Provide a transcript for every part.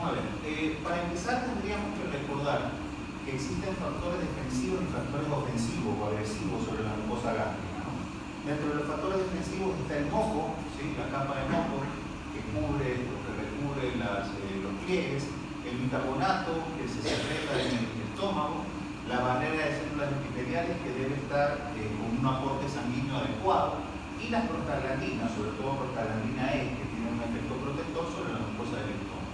A ver, para empezar tendríamos que recordar que existen factores defensivos y factores ofensivos o agresivos sobre la mucosa gástrica, ¿no? Dentro de los factores defensivos está el moco, ¿sí? La capa de moco que cubre o que recubre los pliegues, el bicarbonato que se secreta en el estómago, la barrera de células epiteliales que debe estar con un aporte sanguíneo adecuado, y las prostaglandinas, sobre todo prostaglandina E, que tiene un efecto protector sobre la mucosa del estómago.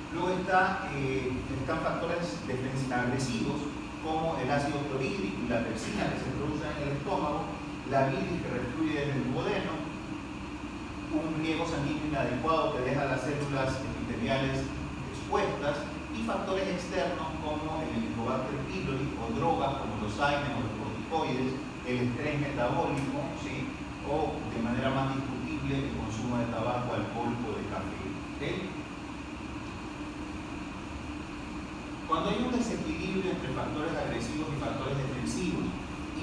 Luego están factores agresivos como el ácido clorhídrico y la pepsina que se producen en el estómago, la bilis que refluye en el duodeno, un riego sanguíneo inadecuado que deja las células epiteliales expuestas, y factores externos como el Helicobacter pylori o drogas como los AINES o los corticoides, el estrés metabólico, ¿sí? O de manera más discutible el consumo de tabaco, alcohol o de café. ¿Okay? Cuando hay un desequilibrio entre factores agresivos y factores defensivos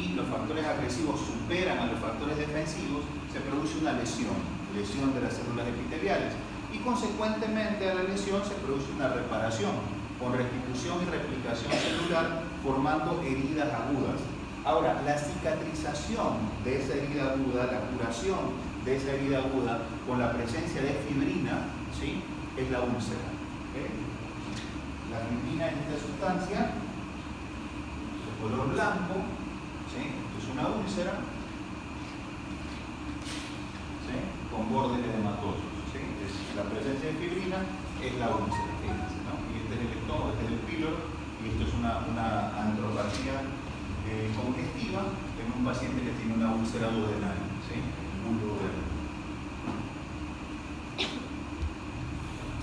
y los factores agresivos superan a los factores defensivos, se produce una lesión de las células epiteliales, y consecuentemente a la lesión se produce una reparación con restitución y replicación celular formando heridas agudas. Ahora, la cicatrización de esa herida aguda, la curación de esa herida aguda con la presencia de fibrina, ¿sí? Es la úlcera. ¿Okay? La fibrina es esta sustancia de color blanco, ¿sí? Esto es una úlcera, ¿sí? Con bordes edematosos, ¿sí? La presencia de fibrina es la úlcera, fíjense, ¿no? Y este es el estómago, este es el píloro, y esto es una andropatía congestiva en un paciente que tiene una úlcera duodenal, ¿sí?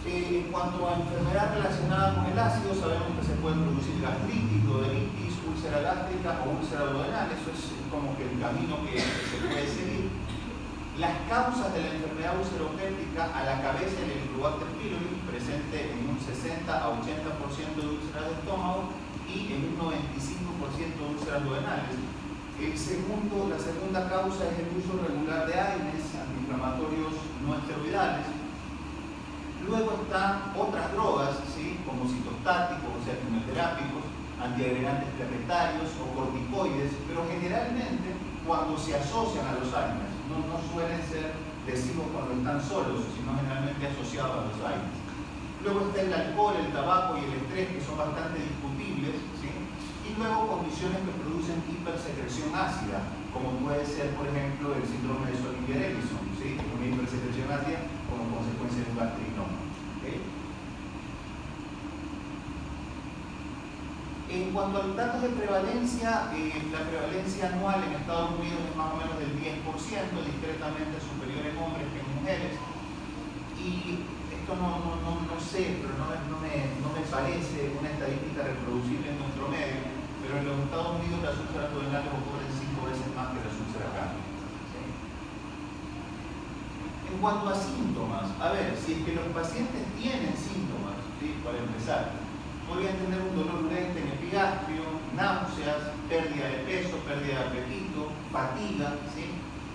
En cuanto a enfermedad relacionada con el ácido, sabemos que se puede producir gastritis, duodenitis, úlcera gástrica o úlcera duodenal. Eso es como que el camino que se puede seguir. Las causas de la enfermedad ulceropéptica, a la cabeza el Helicobacter pylori, presente en un 60 a 80% de úlceras de estómago y en un 95% de úlceras duodenales. La segunda causa es el uso regular de AINES, antiinflamatorios no esteroidales. Luego están otras drogas, ¿sí? Como citostáticos, o sea, quimioterápicos, antiagregantes planetarios o corticoides, pero generalmente cuando se asocian a los AINES, no suelen ser lesivos cuando están solos, sino generalmente asociados a los AINES. Luego está el alcohol, el tabaco y el estrés, que son bastante discutibles, ¿sí? Y luego condiciones que producen hipersecreción ácida, como puede ser, por ejemplo, el síndrome de Zollinger-Ellison, ¿sí? Una hipersecreción ácida como consecuencia de un gastrinoma. ¿Okay? En cuanto a los datos de prevalencia, la prevalencia anual en Estados Unidos es más o menos del 10%, discretamente superior en hombres que en mujeres. Y esto no sé, pero no me parece una estadística reproducible en nuestro medio, pero en los Estados Unidos las úlceras duodenales ocurren 5 veces más que las úlceras gástricas. ¿Sí? En cuanto a síntomas, a ver, si es que los pacientes tienen síntomas, ¿sí? Para empezar, podrían tener un dolor urgente en epigastrio, náuseas, pérdida de peso, pérdida de apetito, fatiga, ¿sí?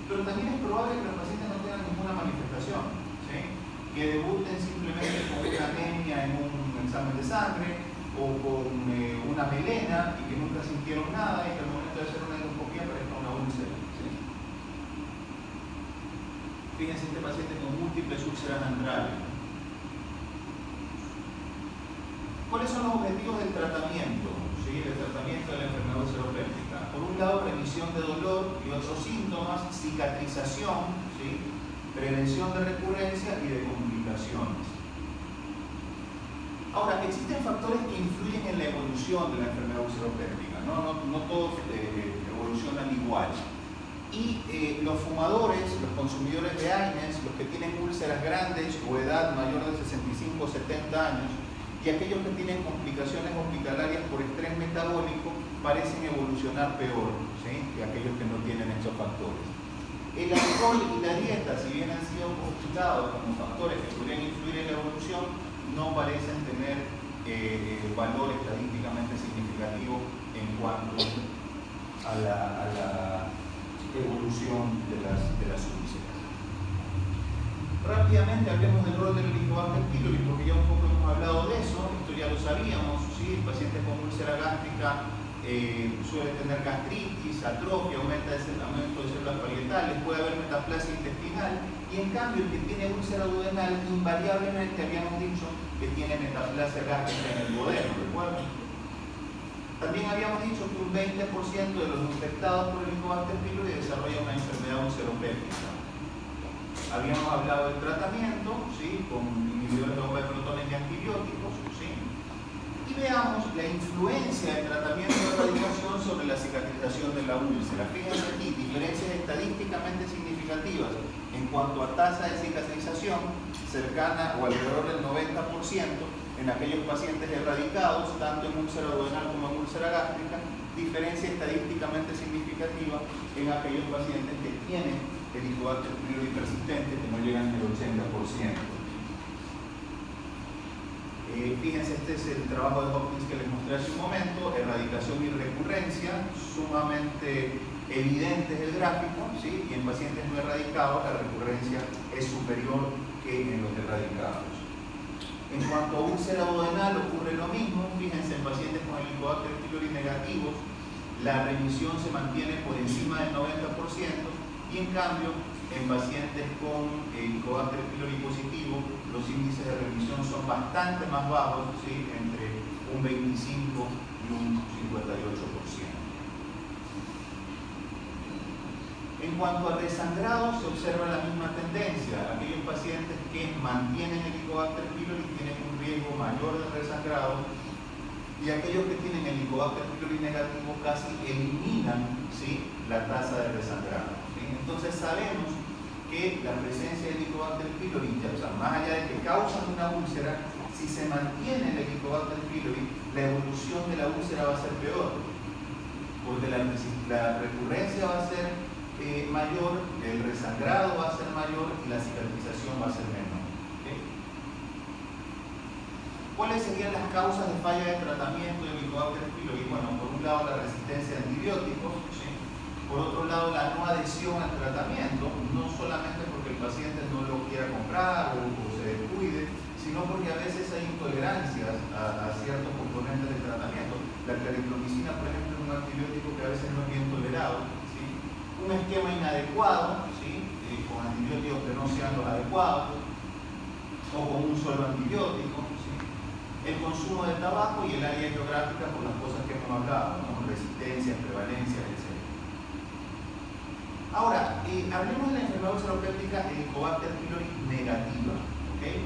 Pero también es probable que los pacientes no tengan ninguna manifestación, ¿sí? Que debuten simplemente con una anemia en un examen de sangre o con una melena y que nunca sintieron nada y que al momento de hacer una endoscopia aparezca una úlcera, ¿sí? Fíjense este paciente con múltiples úlceras andrales. ¿Cuáles son los objetivos del tratamiento? ¿Sí? El tratamiento de la enfermedad ulceropéptica. Por un lado, remisión de dolor y otros síntomas, cicatrización, ¿sí? Prevención de recurrencia y de complicaciones. Ahora, existen factores que influyen en la evolución de la enfermedad ulceropéptica, no todos evolucionan igual. Y los fumadores, los consumidores de AINES, los que tienen úlceras grandes o edad mayor de 65 o 70 años, y aquellos que tienen complicaciones hospitalarias por estrés metabólico parecen evolucionar peor, ¿sí? Que aquellos que no tienen estos factores. El alcohol y la dieta, si bien han sido postulados como factores que podrían influir en la evolución, no parecen tener valor estadísticamente significativo en cuanto a la evolución de las úlceras. Rápidamente hablemos del rol del Helicobacter pylori, porque ya un poco hemos hablado de eso, esto ya lo sabíamos, ¿sí? El paciente con úlcera gástrica suele tener gastritis, atrofia, aumento de células parietales, puede haber metaplasia intestinal, y en cambio el que tiene úlcera duodenal invariablemente habíamos dicho que tiene metaplasia gástrica en el duodeno, ¿recuerdan? También habíamos dicho que un 20% de los infectados por el Helicobacter pylori desarrolla una enfermedad ulceropéptica. Habíamos hablado del tratamiento, ¿sí? Con inhibidores de bomba de protones y antibióticos, ¿sí? Y veamos la influencia del tratamiento de erradicación sobre la cicatrización de la úlcera. Fíjense aquí, diferencias estadísticamente significativas en cuanto a tasa de cicatrización cercana o alrededor del 90% en aquellos pacientes erradicados, tanto en úlcera duodenal como en úlcera gástrica, diferencia estadísticamente significativa en aquellos pacientes que tienen Helicobacter pylori persistente, que no llegan al 80%. Fíjense, este es el trabajo de Hopkins que les mostré hace un momento, erradicación y recurrencia, sumamente evidente es el gráfico, ¿sí? Y en pacientes no erradicados la recurrencia es superior que en los erradicados. En cuanto a úlcera duodenal ocurre lo mismo, fíjense, en pacientes con Helicobacter pylori negativos, la remisión se mantiene por encima del 90%, y en cambio, en pacientes con Helicobacter pylori positivo, los índices de remisión son bastante más bajos, ¿sí? Entre un 25 y un 58%. En cuanto a resangrado, se observa la misma tendencia. Aquellos pacientes que mantienen Helicobacter pylori tienen un riesgo mayor de resangrado, y aquellos que tienen Helicobacter pylori negativo casi eliminan, ¿sí? La tasa de resangrado. Entonces sabemos que la presencia de Helicobacter pylori, o sea, más allá de que causan una úlcera, si se mantiene el Helicobacter pylori, la evolución de la úlcera va a ser peor, porque la recurrencia va a ser mayor, el resangrado va a ser mayor y la cicatrización va a ser menor. ¿Okay? ¿Cuáles serían las causas de falla de tratamiento de Helicobacter pylori? Bueno, por un lado la resistencia a antibióticos, ¿sí? Por otro lado, la no adhesión al tratamiento, no solamente porque el paciente no lo quiera comprar o se descuide, sino porque a veces hay intolerancias a ciertos componentes del tratamiento. La claritromicina, por ejemplo, es un antibiótico que a veces no es bien tolerado, ¿sí? Un esquema inadecuado, ¿sí? Con antibióticos que no sean los adecuados, o con un solo antibiótico, ¿sí? El consumo de tabaco y el área geográfica por las cosas que hemos hablado, ¿no? Resistencias, prevalencias, etc. Ahora, hablemos de la enfermedad ulceropéptica Helicobacter pylori negativa, ¿okay?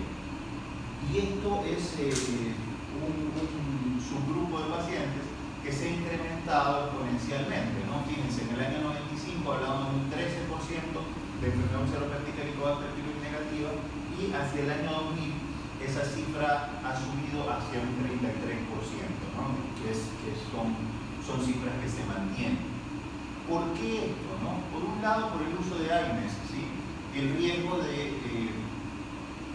Y esto es un subgrupo de pacientes que se ha incrementado exponencialmente, ¿no? Fíjense, en el año 95 hablábamos de un 13% de enfermedad ulceropéptica Helicobacter pylori negativa, y hacia el año 2000 esa cifra ha subido hacia un 33%, ¿no? que son cifras que se mantienen. ¿Por qué esto? ¿No? Por un lado, por el uso de AINES, ¿sí? El riesgo de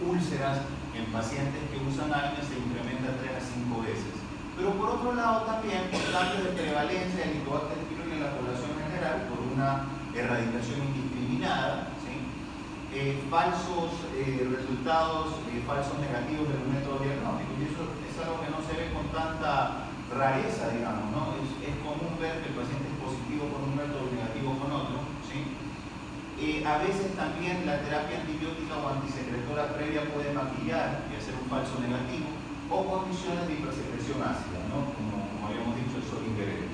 úlceras en pacientes que usan AINES se incrementa 3 a 5 veces. Pero por otro lado también, por cambios de prevalencia de Helicobacter pylori en la población en general, por una erradicación indiscriminada, ¿sí? Falsos resultados, falsos negativos de los métodos diagnósticos, y eso es algo que no se ve con tanta rareza, digamos, ¿no? Es común ver que el paciente es positivo con un método, negativo con otro, ¿sí? A veces también la terapia antibiótica o antisecretora previa puede maquillar y hacer un falso negativo, o condiciones de hipersecreción ácida, ¿no? Como habíamos dicho, el Solinger.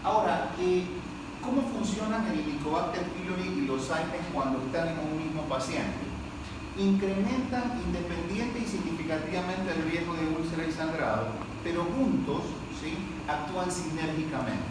Ahora, ¿cómo funcionan el Helicobacter pylori y los AINES cuando están en un mismo paciente? Incrementan independiente y significativamente el riesgo de úlcera y sangrado, pero juntos, ¿sí? Actúan sinérgicamente.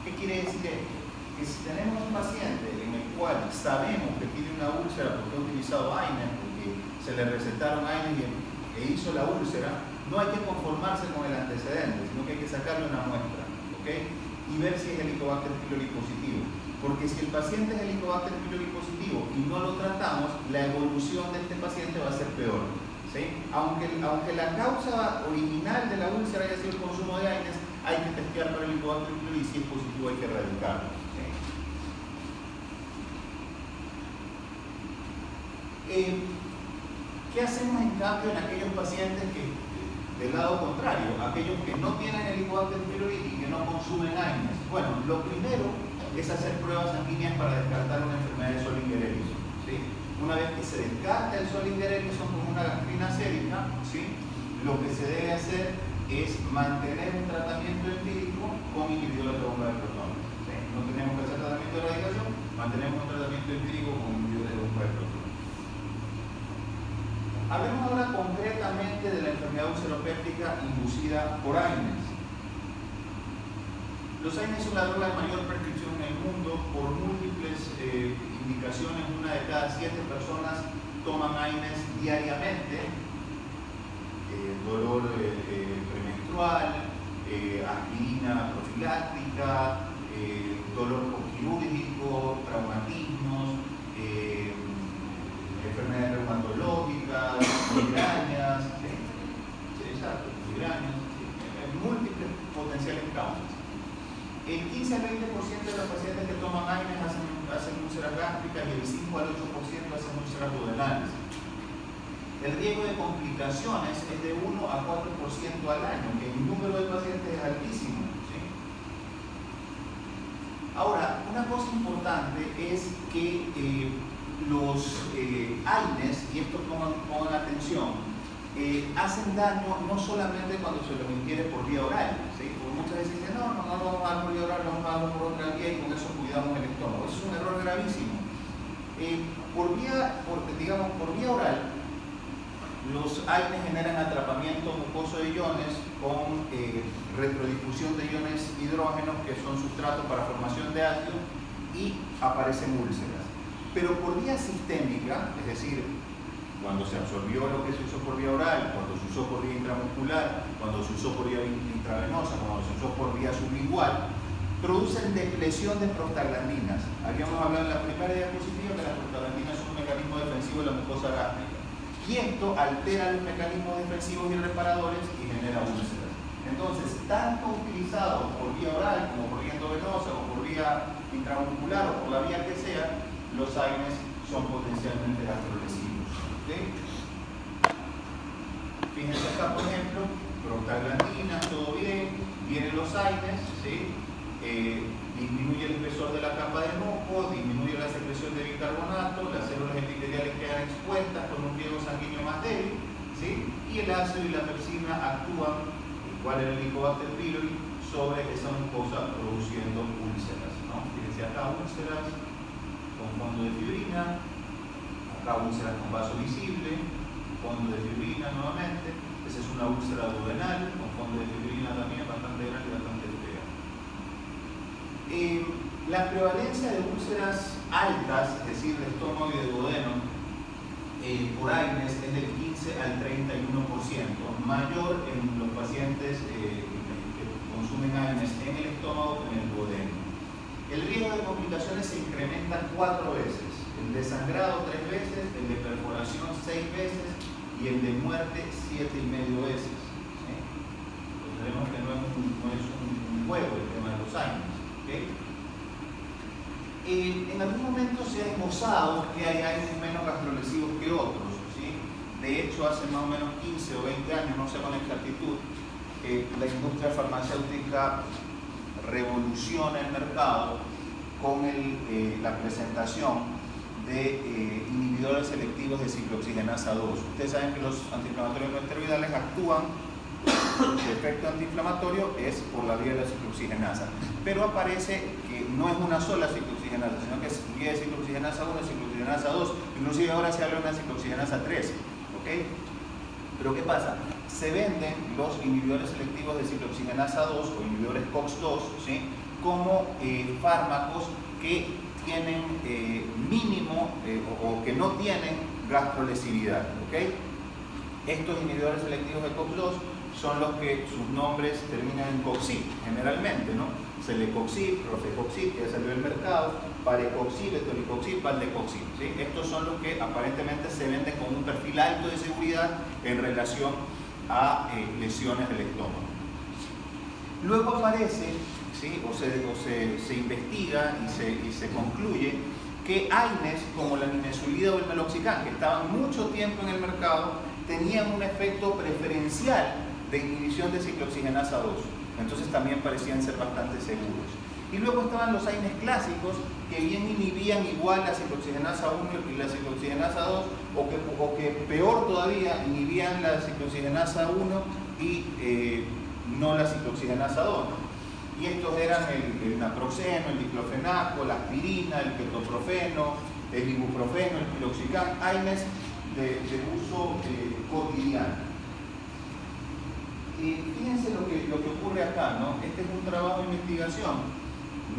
¿Qué quiere decir esto? Que si tenemos un paciente en el cual sabemos que tiene una úlcera porque ha utilizado AINES, porque se le recetaron AINES e hizo la úlcera, no hay que conformarse con el antecedente, sino que hay que sacarle una muestra, ¿ok? Y ver si es Helicobacter pylori positivo. Porque si el paciente es Helicobacter pylori positivo y no lo tratamos, la evolución de este paciente va a ser peor, ¿sí? Aunque la causa original de la úlcera haya sido el consumo de AINES, hay que testear para el Helicobacter pylori y si es positivo hay que erradicarlo. ¿Qué hacemos en cambio en aquellos pacientes que, del lado contrario, aquellos que no tienen Helicobacter pylori y que no consumen AINES? Bueno, lo primero es hacer pruebas sanguíneas para descartar una enfermedad de Zollinger Ellison, ¿sí? Una vez que se descarta el Zollinger Ellison con una gastrina sérica, ¿sí? Lo que se debe hacer es mantener un tratamiento empírico con inhibidores de bomba de protones. ¿Sí? No tenemos que hacer tratamiento de erradicación, mantenemos un tratamiento empírico con inhibidores de bomba de protones. Hablemos ahora concretamente de la enfermedad ulceropéptica inducida por AINES. Los AINES son la droga de mayor prescripción en el mundo por múltiples indicaciones. 1 de cada 7 personas toman AINES diariamente. Dolor premenstrual, aspirina profiláctica, dolor postquirúrgico, traumatismos, enfermedades reumatológicas, migrañas, múltiples potenciales causas. El 15 al 20% de los pacientes que toman AINES hacen úlceras gástricas y el 5 al 8% hacen úlceras duodenales. El riesgo de complicaciones es de 1 a 4% al año, que el número de pacientes es altísimo, ¿sí? Ahora, una cosa importante es que los AINES, y esto pongan atención, hacen daño no solamente cuando se los ingiere por vía oral, ¿sí? Porque muchas veces dicen, no lo vamos a dar por vía oral, lo vamos a dar por otra vía y con eso cuidamos el estómago. Eso es un error gravísimo. Por vía oral, los AINES generan atrapamiento mucoso de iones con retrodifusión de iones hidrógenos que son sustratos para formación de ácido y aparecen úlceras. Pero por vía sistémica, es decir, cuando se absorbió lo que se usó por vía oral, cuando se usó por vía intramuscular, cuando se usó por vía intravenosa, cuando se usó por vía sublingual, producen depresión de prostaglandinas. Habíamos hablado en la primera diapositiva que las prostaglandinas son un mecanismo defensivo de la mucosa gástrica. Y esto altera los mecanismos defensivos y reparadores y genera úlceras. Entonces, tanto utilizado por vía oral como por vía endovenosa o por vía intramuscular o por la vía que sea, los AINES son potencialmente gastrolesivos. ¿Okay? Fíjense acá, por ejemplo, prostaglandinas, todo bien, vienen los AINES, ¿sí? Disminuye el espesor de la capa de moco, disminuye la secreción de bicarbonato, las células epiteliales quedan expuestas con un riego sanguíneo más débil, ¿sí? Y el ácido y la pepsina actúan, igual en el Helicobacter pylori, sobre esa mucosa produciendo úlceras, ¿no? Fíjense acá úlceras con fondo de fibrina, acá úlceras con vaso visible, fondo de fibrina nuevamente, esa es una úlcera duodenal con fondo de fibrina también bastante grande y bastante fea. La prevalencia de úlceras altas, es decir, de estómago y de duodeno, por AINES es del 15 al 31%, mayor en los pacientes que consumen AINES en el estómago que en el duodeno. El riesgo de complicaciones se incrementa 4 veces, el de sangrado 3 veces, el de perforación 6 veces y el de muerte 7,5 veces. ¿Sí? Entonces vemos que no es un juego el tema de los AINES. ¿Okay? En algún momento se ha esbozado que hay AINES menos gastrolesivos que otros, ¿sí? De hecho, hace más o menos 15 o 20 años, no sé con exactitud, la industria farmacéutica revoluciona el mercado con la presentación de inhibidores selectivos de ciclooxigenasa 2. Ustedes saben que los antiinflamatorios no esteroidales actúan, su efecto antiinflamatorio es por la vía de la ciclooxigenasa, pero aparece que no es una sola ciclooxigenasa, sino que es vía de ciclooxigenasa 1 y ciclooxigenasa 2, inclusive ahora se habla de una ciclooxigenasa 3, ¿ok? Pero ¿qué pasa? Se venden los inhibidores selectivos de ciclooxigenasa 2 o inhibidores COX-2, ¿sí? Como fármacos que tienen mínimo o que no tienen gastrolesividad, ¿ok? Estos inhibidores selectivos de COX-2 son los que sus nombres terminan en coxib, generalmente, ¿no? Celecoxib, rofecoxib, que ya salió del mercado, parecoxib, etolicoxib, valdecoxib, ¿sí? Estos son los que aparentemente se venden con un perfil alto de seguridad en relación a lesiones del estómago. Luego aparece, ¿sí? se investiga y se concluye que AINES, como la nimesulida o el meloxicam, que estaban mucho tiempo en el mercado, tenían un efecto preferencial de inhibición de ciclooxigenasa 2. Entonces también parecían ser bastante seguros. Y luego estaban los AINES clásicos, que bien inhibían igual la ciclooxigenasa 1 y la ciclooxigenasa 2, o que peor todavía, inhibían la ciclooxigenasa 1 y no la ciclooxigenasa 2. Y estos eran el naproxeno, el diclofenaco, la aspirina, el ketoprofeno, el ibuprofeno, el piloxicam, AINES de uso cotidiano. Y fíjense lo que ocurre acá, ¿no? Este es un trabajo de investigación,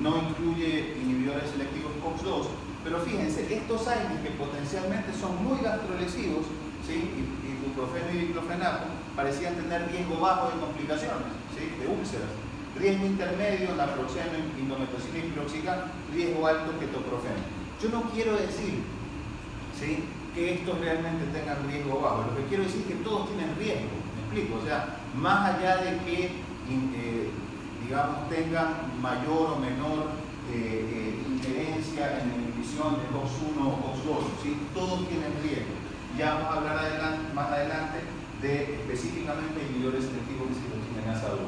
no incluye inhibidores selectivos COX-2, pero fíjense, estos AINES que potencialmente son muy gastrolesivos, ¿sí? Ibuprofeno y diclofenaco, parecían tener riesgo bajo de complicaciones, ¿sí? De úlceras. Riesgo intermedio, naproxeno, indometacina y piloxicam, riesgo alto, ketoprofeno. Yo no quiero decir, ¿sí?, que estos realmente tengan riesgo bajo. Lo que quiero decir es que todos tienen riesgo, ¿me explico? O sea, más allá de que, digamos, tengan mayor o menor injerencia en la inhibición de COX-1 o COX-2, ¿sí? Todos tienen riesgo. Ya vamos a hablar más adelante de específicamente inhibidores selectivos de ciclooxigenasa 2.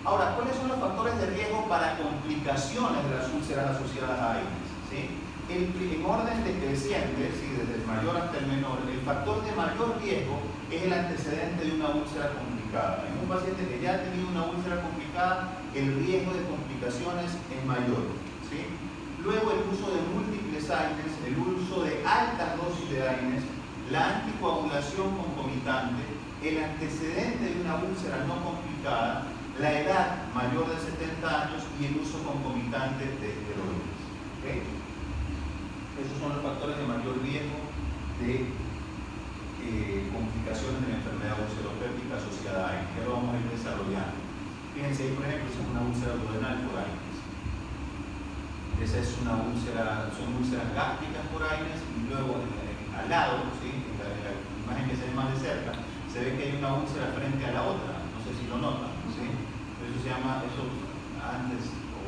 Ahora, ¿cuáles son los factores de riesgo para complicaciones de las úlceras asociadas a AINES? ¿Sí? En orden decreciente, ¿sí?, desde el mayor hasta el menor, el factor de mayor riesgo es el antecedente de una úlcera complicada. En un paciente que ya ha tenido una úlcera complicada, el riesgo de complicaciones es mayor, ¿sí? Luego, el uso de múltiples AINES, el uso de altas dosis de AINES, la anticoagulación concomitante, el antecedente de una úlcera no complicada, la edad mayor de 70 años y el uso concomitante de esteroides. ¿Okay? Esos son los factores de mayor riesgo de complicaciones de la enfermedad ulceropéptica asociada a AINES. Ya lo vamos a ir desarrollando. Fíjense ahí, por ejemplo, es una úlcera duodenal por AINES. Esa es una úlcera, son úlceras gástricas por AINES, y luego al lado, ¿sí?, en la imagen que se ve más de cerca, se ve que hay una úlcera frente a la otra. No sé si lo notan, ¿sí? Eso se llama, eso antes o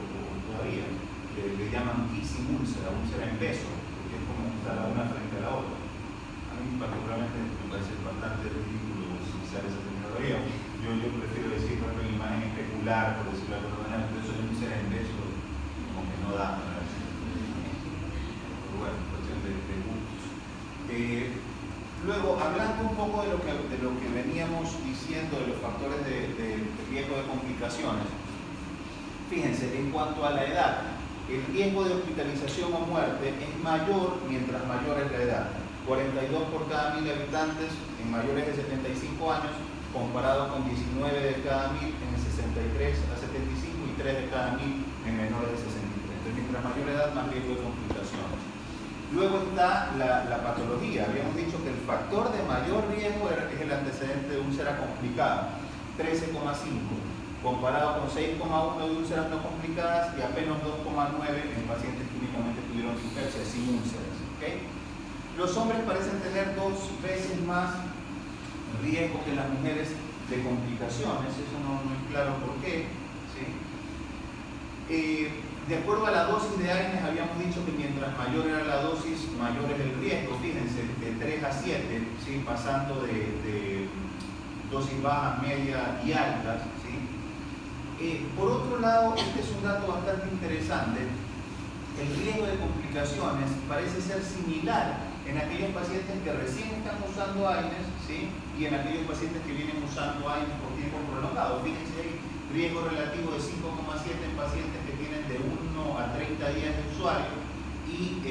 todavía, le llaman kissing úlcera, úlcera en beso, porque es como estar la una frente a la otra. A mí particularmente me parece bastante ridículo utilizar esa terminología. Yo prefiero decir, por ejemplo, en imagen especular, por decirlo de alguna manera, pero eso es úlcera en beso, como que no da para decir. Pero bueno, cuestión de gustos. Luego, hablando un poco de lo que veníamos diciendo de los factores de riesgo de complicaciones, fíjense, en cuanto a la edad, el riesgo de hospitalización o muerte es mayor mientras mayor es la edad. 42 por cada 1000 habitantes en mayores de 75 años, comparado con 19 de cada 1000 en 63 a 75 y 3 de cada 1000 en menores de 63. Entonces, mientras mayor edad, más riesgo de complicaciones. Luego está la patología. Habíamos dicho que el factor de mayor riesgo es el antecedente de úlcera complicada, 13,5, comparado con 6,1 de úlceras no complicadas y apenas 2,9 en pacientes que únicamente tuvieron dispersia sin úlceras. ¿Okay? Los hombres parecen tener 2 veces más riesgo que las mujeres de complicaciones. Eso no es claro por qué, ¿sí? De acuerdo a la dosis de AINES, habíamos dicho que mientras mayor era la dosis, mayor es el riesgo. Fíjense, de 3 a 7, ¿sí?, pasando de dosis bajas, medias y altas, ¿sí? Por otro lado, este es un dato bastante interesante. El riesgo de complicaciones parece ser similar en aquellos pacientes que recién están usando AINES, ¿sí?, y en aquellos pacientes que vienen usando AINES por tiempo prolongado. Fíjense ahí, riesgo relativo de 5,7 en pacientes que tienen de 1 a 30 días de usuario y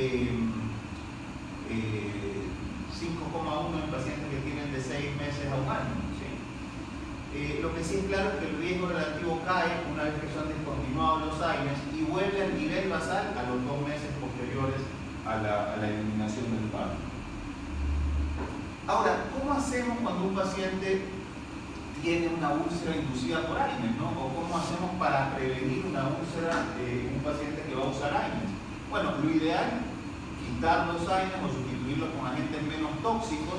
5,1 en pacientes que tienen de 6 meses a un año. ¿Sí? Lo que sí es claro es que el riesgo relativo cae una vez que son descontinuados los AINES y vuelve al nivel basal a los 2 meses posteriores a la eliminación del fármaco. Ahora, ¿cómo hacemos cuando un paciente tiene una úlcera inducida por AINES, ¿no? O cómo hacemos para prevenir una úlcera en un paciente que va a usar AINES? Bueno, lo ideal, quitar los AINES o sustituirlos con agentes menos tóxicos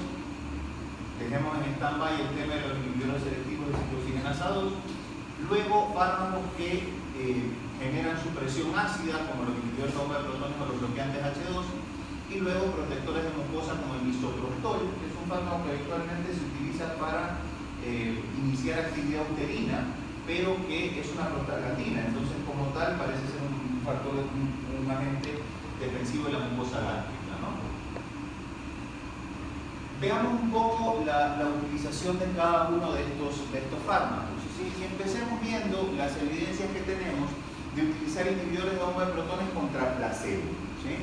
dejemos en stand-by el tema de los inhibidores selectivos de ciclooxigenasa 2. Luego, fármacos que generan supresión ácida, como los inhibidores de bomba de protones o los bloqueantes H2, y luego protectores de mucosa como el misoprostol, que es un fármaco que habitualmente se utiliza para iniciar actividad uterina, pero que es una prostaglandina, entonces como tal parece ser un factor, un agente defensivo de la mucosa gástrica, ¿no? Veamos un poco la utilización de cada uno de estos fármacos. ¿Sí? Y empecemos viendo las evidencias que tenemos de utilizar inhibidores de bomba de protones contra placebo. ¿Sí?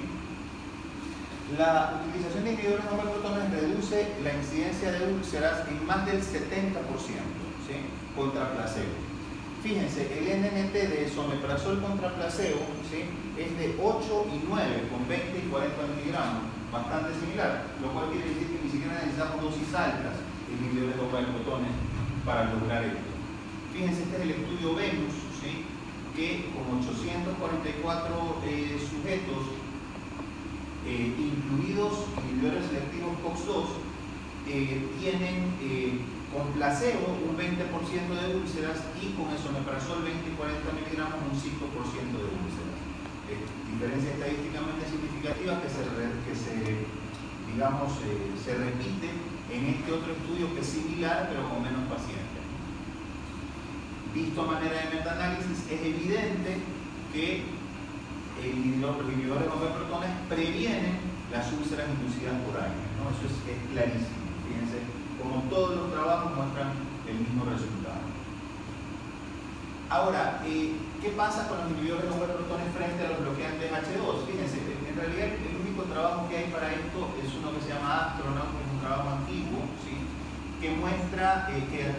La utilización de inhibidores de bomba de protones reduce la incidencia de úlceras en más del 70%, ¿sí? Contra placebo. Fíjense, el NNT de esomeprazol contra placebo, ¿sí? Es de 8 y 9, con 20 y 40 miligramos, bastante similar, lo cual quiere decir que ni siquiera necesitamos dosis altas de inhibidores de bomba de protones para lograr esto. Fíjense, este es el estudio Venus, ¿sí? Que con 844 sujetos, incluidos inhibidores selectivos COX-2, tienen con placebo un 20% de úlceras y con esomeprazol 20 y 40 miligramos un 5% de úlceras. Diferencia estadísticamente significativa que se repite en este otro estudio que es similar pero con menos pacientes. Visto a manera de metaanálisis, es evidente que los inhibidores de bomba de protones previenen las úlceras inducidas por AINES, ¿no? Eso es clarísimo. Fíjense, como todos los trabajos muestran el mismo resultado. Ahora, ¿qué pasa con los inhibidores de bomba de protones frente a los bloqueantes H2? Fíjense, en realidad el único trabajo que hay para esto es uno que se llama Astronaut, que es un trabajo antiguo, ¿sí? Que muestra que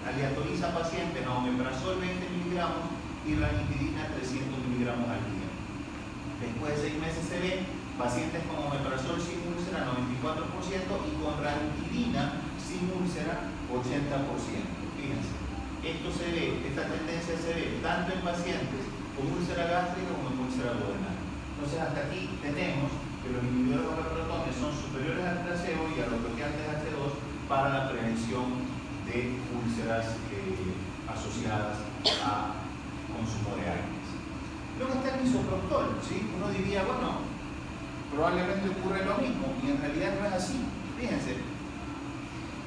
aleatoriza pacientes a omeprazol 20 miligramos y ranitidina 300 miligramos al día. Después de 6 meses se ven pacientes con omeprazol sin úlcera 94% y con ranitidina sin úlcera 80%. Fíjense, esta tendencia se ve tanto en pacientes con úlcera gástrica como en úlcera duodenal. Entonces hasta aquí tenemos que los inhibidores de bomba de protones son superiores al placebo y a los bloqueantes H2 para la prevención de úlceras asociadas a consumo de AINES. Luego está el misoprostol, ¿sí? Uno diría, bueno, probablemente ocurre lo mismo, y en realidad no es así. Fíjense,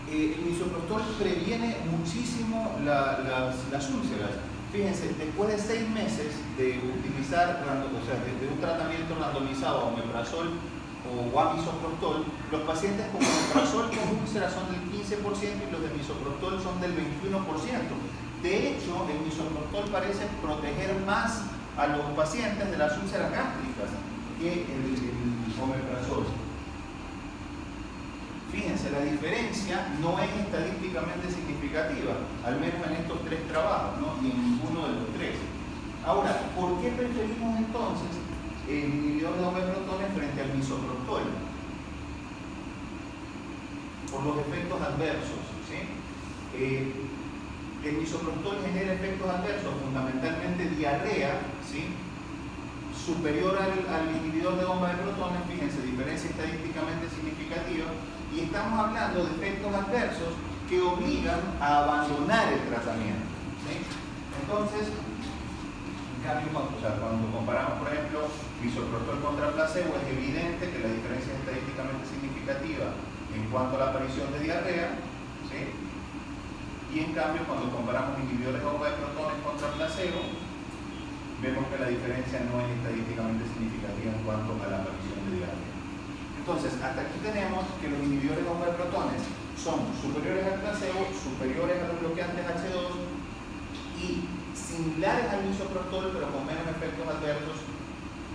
el misoprostol previene muchísimo las úlceras. Fíjense, después de 6 meses de utilizar, de un tratamiento randomizado a omeprazol o a misoprostol, los pacientes con omeprazol con úlceras son del 15% y los de misoprostol son del 21%. De hecho, el misoprostol parece proteger más a los pacientes de las úlceras gástricas que el omeprazol. Fíjense, la diferencia no es estadísticamente significativa, al menos en estos 3 trabajos, ¿no? Y en ninguno de los 3. Ahora, ¿por qué preferimos entonces el inhibidor de bomba de protones frente al misoprostol? Por los efectos adversos, ¿sí? El misoprostol genera efectos adversos, fundamentalmente diarrea, ¿sí? Superior al inhibidor de bomba de protones, fíjense, diferencia estadísticamente significativa, y estamos hablando de efectos adversos que obligan a abandonar el tratamiento, ¿sí? Entonces, en cambio, cuando comparamos, por ejemplo, misoprostol contra placebo, es evidente que la diferencia es estadísticamente significativa en cuanto a la aparición de diarrea, ¿sí? Y en cambio, cuando comparamos inhibidores de bomba de protones contra placebo, vemos que la diferencia no es estadísticamente significativa en cuanto a la aparición de diarrea. Entonces, hasta aquí tenemos que los inhibidores de bomba de protones son superiores al placebo, superiores a los bloqueantes H2 y similares al misoprostol, pero con menos efectos adversos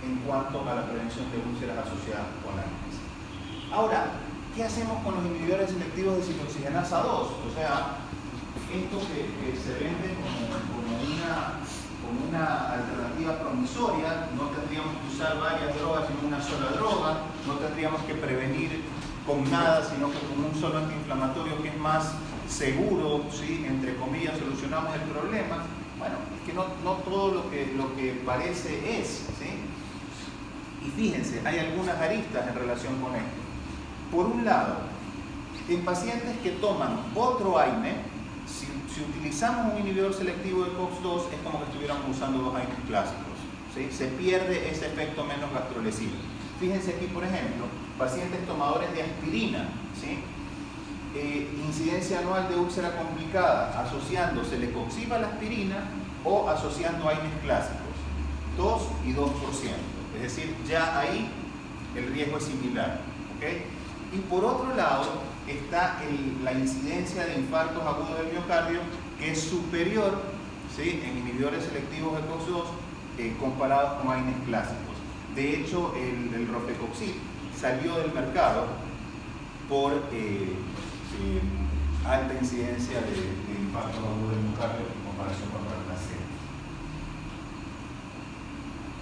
en cuanto a la prevención de úlceras asociadas con AINES. Ahora, ¿qué hacemos con los inhibidores selectivos de ciclooxigenasa 2? O sea, esto que se vende como una alternativa promisoria, no tendríamos que usar varias drogas sino una sola droga, no tendríamos que prevenir con nada sino que con un solo antiinflamatorio que es más seguro, ¿sí? Entre comillas, solucionamos el problema. Bueno, es que no todo lo que parece es, ¿sí? Y fíjense, hay algunas aristas en relación con esto. Por un lado, En pacientes que toman otro AINE, si utilizamos un inhibidor selectivo de COX-2, es como que estuviéramos usando dos AINEs clásicos, ¿sí? Se pierde ese efecto menos gastrolesivo. Fíjense aquí, por ejemplo, pacientes tomadores de aspirina, ¿sí? Incidencia anual de úlcera complicada, asociando celecoxib a la aspirina o asociando AINEs clásicos, 2 y 2%. Es decir, ya ahí el riesgo es similar, ¿okay? Y por otro lado está la incidencia de infartos agudos del miocardio, que es superior, ¿sí?, en inhibidores selectivos de COX-2 comparados con AINEs clásicos. De hecho, el rofecoxib salió del mercado por alta incidencia de infartos agudos del miocardio en comparación con la C.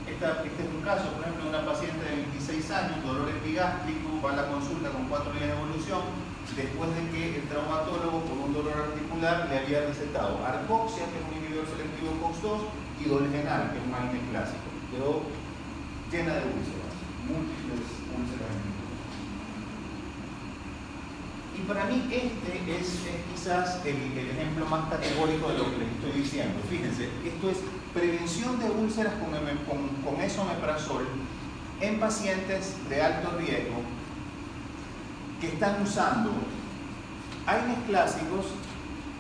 Este es un caso, por ejemplo, de una paciente de 26 años, dolor epigástrico, va a la consulta con 4 días de evolución, después de que el traumatólogo, por un dolor articular, le había recetado arcoxia, que es un inhibidor selectivo COX-2, y dolgenal, que es un AINE clásico. Quedó llena de úlceras, múltiples úlceras. Y para mí este es quizás el ejemplo más categórico de lo que les estoy diciendo. Fíjense, esto es prevención de úlceras con esomeprazol en pacientes de alto riesgo que están usando AINEs clásicos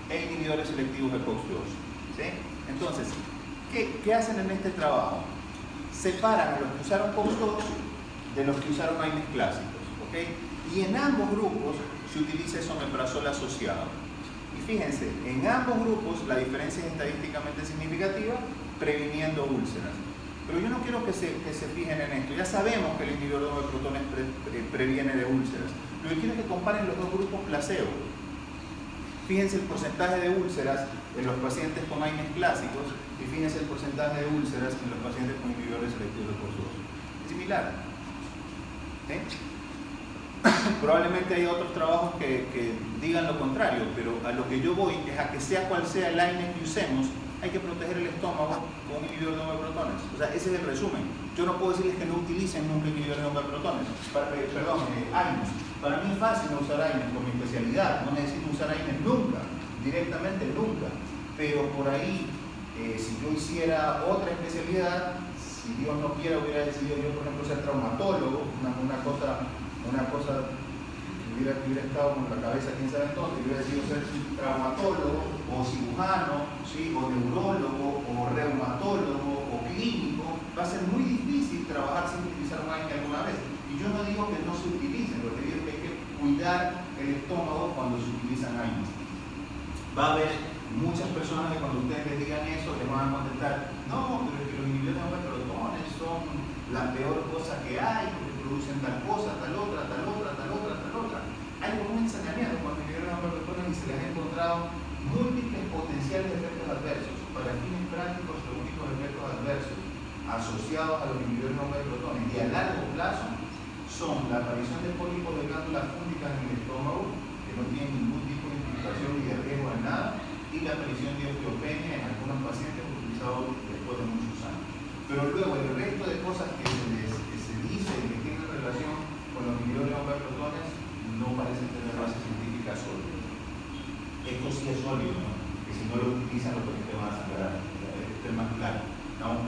e inhibidores selectivos de COX-2, ¿sí? Entonces, ¿qué hacen en este trabajo? Separan a los que usaron COX-2 de los que usaron AINEs clásicos, ¿okay? Y en ambos grupos se utiliza esomeprazol asociado. Y fíjense, en ambos grupos la diferencia es estadísticamente significativa, previniendo úlceras. Pero yo no quiero que se fijen en esto. Ya sabemos que el inhibidor de protones previene de úlceras. Lo que quiero es que comparen los dos grupos placebo. Fíjense el porcentaje de úlceras en los pacientes con AINEs clásicos y fíjense el porcentaje de úlceras en los pacientes con inhibidores selectivos de COX-2. Similar, ¿sí? Probablemente hay otros trabajos que digan lo contrario, pero a lo que yo voy es a que sea cual sea el AINE que usemos, hay que proteger el estómago con un inhibidor de protones. O sea, ese es el resumen. Yo no puedo decirles que no utilicen nunca inhibidores de protones. AINEs. Para mí es fácil no usar AINEs con mi especialidad. No necesito usar AINEs nunca, directamente nunca. Pero por ahí, si yo hiciera otra especialidad, si Dios no quiera, hubiera decidido yo, por ejemplo, ser traumatólogo, una cosa que hubiera estado con la cabeza, quién sabe entonces, hubiera decidido ser traumatólogo, o cirujano, ¿sí?, o neurólogo, o reumatólogo, o clínico. Va a ser muy difícil trabajar sin utilizar un AINE alguna vez. Y yo no digo que no se utilicen, lo que digo es que hay que cuidar el estómago cuando se utilizan AINEs. Va a haber muchas personas que cuando ustedes les digan eso, les van a contestar: no, pero es que los inhibidores de protones son la peor cosa que hay, porque producen tal cosa, tal otra. Hay como un ensañamiento con los inhibidores de protones y se les ha encontrado múltiples potenciales efectos adversos. Para fines prácticos, los únicos efectos adversos asociados a los inhibidores de protones y a largo plazo son la aparición de pólipos de glándulas fúngicas en el estómago, que no tienen ningún tipo de implicación ni de riesgo en nada, y la aparición de osteopenia en algunos pacientes utilizados después de muchos años. Pero luego el resto de cosas que se dice y que tienen relación con los inhibidores de protones no parecen tener base científica sólida. Esto sí es sólido, ¿no? Que si no lo utilizan los pacientes van a sangrar. Esto es más claro. Estamos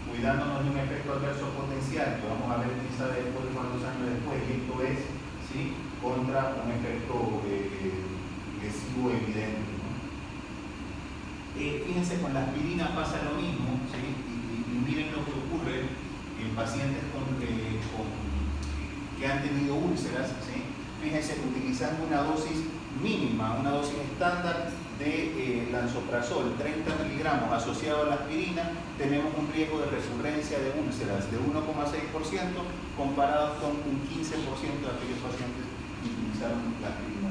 cuidándonos de un efecto adverso potencial que vamos a ver quizá después de cuántos años después, y esto es, ¿sí?, contra un efecto lesivo evidente, ¿no? Fíjense, con la aspirina pasa lo mismo, ¿sí? Y miren lo que ocurre en pacientes que han tenido úlceras, ¿sí? Fíjense, utilizando una dosis mínima, una dosis estándar de lansoprazol, 30 miligramos asociado a la aspirina, tenemos un riesgo de recurrencia de úlceras de 1,6% comparado con un 15% de aquellos pacientes que utilizaron la aspirina.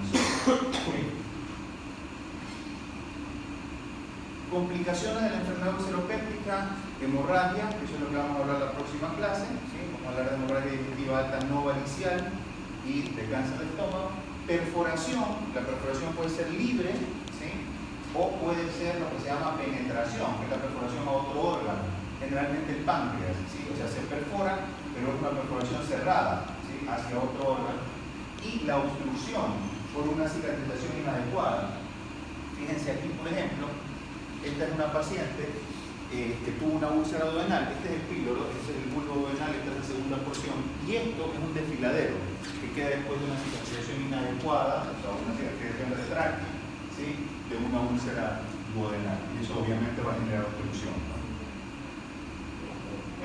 Complicaciones de la enfermedad ulceropéptica, hemorragia, que eso es lo que vamos a hablar en la próxima clase, ¿sí? Vamos a hablar de hemorragia digestiva alta no varicial y de cáncer de estómago. Perforación, la perforación puede ser libre, ¿sí?, o puede ser lo que se llama penetración, que es la perforación a otro órgano, generalmente el páncreas, ¿sí? O sea, se perfora, pero es una perforación cerrada, ¿sí?, hacia otro órgano. Y la obstrucción, por una cicatrización inadecuada. Fíjense aquí, por ejemplo, esta es una paciente que tuvo una úlcera duodenal. Este es el píloro, este es el bulbo duodenal, esta es la segunda porción, y esto es un desfiladero que queda después de una cicatrización inadecuada, o sea, una cicatrización retráctil, ¿sí?, de una úlcera duodenal, y eso obviamente va a generar obstrucción.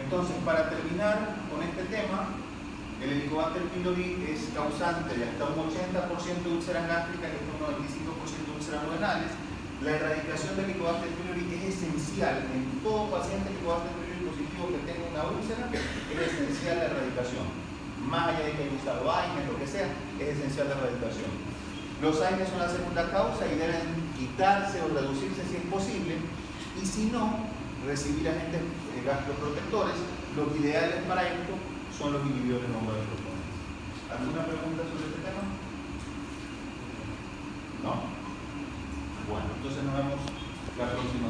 Entonces, para terminar con este tema, el Helicobacter pylori es causante de hasta un 80% de úlceras gástricas y hasta un 95% de úlceras duodenales. La erradicación del Helicobacter pylori es esencial en todo paciente Helicobacter pylori positivo que tenga una úlcera, es esencial la erradicación. Más allá de que haya usado AINES, lo que sea, es esencial la erradicación. Los AINES son la segunda causa y deben quitarse o reducirse si es posible, y si no, recibir agentes gastroprotectores. Los ideales para esto son los inhibidores no protones. ¿Alguna pregunta sobre este tema? ¿No? Bueno, entonces nos vemos la próxima.